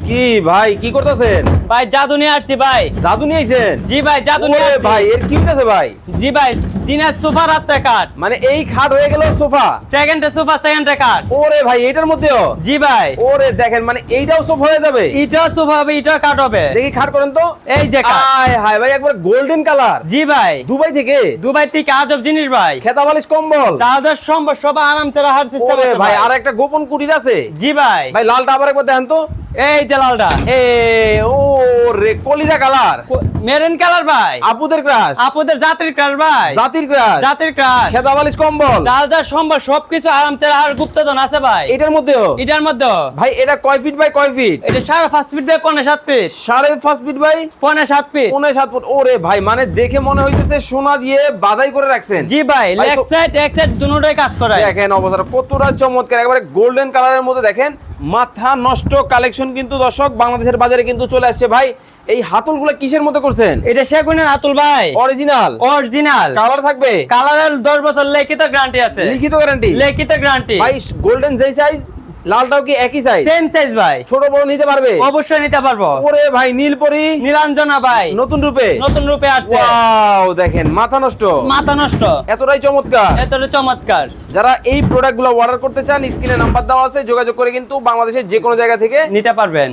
কি ভাই কি করতেছেন? ভাই জাদু নিয়ে আসছি ভাই। জাদু নিয়ে আইছেন? জি ভাই জাদু নিয়ে ওরে আসছি। ভাই এর কি হইতাছে ভাই? জি ভাই দিনের সোফা রাত্রে কাঠ। মানে এই খাট হয়ে গেল সোফা, সেকেন্ডে সোফা সেকেন্ডে কাঠ। ওরে ভাই এটার মধ্যেও? জি ভাই ওরে দেখেন মানে এইটাও সোফা হয়ে যাবে। এটা সোফা হবে এটা কাঠ হবে। দেখি খাট করেন তো। এই যে কাঠ। আয় হায় ভাই একবার গোল্ডেন কালার। জি ভাই দুবাই থেকে? দুবাই থেকে আজব জিনিস ভাই। খেতা বালিশ কম্বল। চার্জার সম্ভব সব আরামসে রাখার সিস্টেম ওরে আছে ভাই ভাই। আর একটা গোপন কুটির আছে। জি ভাই ভাই লালটা আবার একবার দেখেন তো। এই যে লালটা এ ও রে কলিজা কালার। মেরুন কালার ভাই। আপুদের ক্রাশ। আপুদের জাতির কাঠ ভাই। জাতির ক্রাশ। জাতির কাঠ। খেতা বালিশ কম্বল। চার্জার সম্ভব সবকিছু আরামসে রাখার গুপ্তধন আছে ভাই। এটার মধ্যেও? এটার মধ্যে ভাই এটা কয় ফিট বাই কয় ফিট? এটা 5.5 feet by 5.7 feet. 5.5 feet by 5.7 feet. 7 foot. ওরে ভাই মানে দেখে মনে হইতেছে সোনা দিয়ে বাধাই করে রাখছেন। জি ভাই ভাই, লেগ তো- সাইড এক সাইড দুটোই কাজ করে। দেখেন অবস্থা কতটা চমৎকার, একবারে গোল্ডেন কালারের মধ্যে দেখেন মাথা নষ্ট কালেকশন কিন্তু দর্শক বাংলাদেশের বাজারে কিন্তু চলে আসছে। ভাই এই হাতলগুলো কিসের মধ্যে করছেন? এটা সেগুনের আতুল ভাই। অরিজিনাল অরিজিনাল কালার থাকবে? কালারের 10 বছর লিখিত গ্যারান্টি আছে। লিখিত গ্যারান্টি? লিখিত গ্যারান্টি। ভাই গোল্ডেন যেই সাইজ, লালটাও কি একই সাইজ? সেম সাইজ ভাই। ছোট বড় নিতে পারবে? অবশ্যই নিতে পারবো। ওরে ভাই নীলপরি নীলাঞ্জনা ভাই নতুন রূপে। নতুন রূপে আসছে। ওয়াও দেখেন মাথা নষ্ট, মাথা নষ্ট এতটাই চমৎকার। এতটা চমৎকার। যারা এই প্রোডাক্টগুলো অর্ডার করতে চান স্ক্রিনে নাম্বার দেওয়া আছে, যোগাযোগ করে কিন্তু বাংলাদেশের যে কোনো জায়গা থেকে নিতে পারবেন।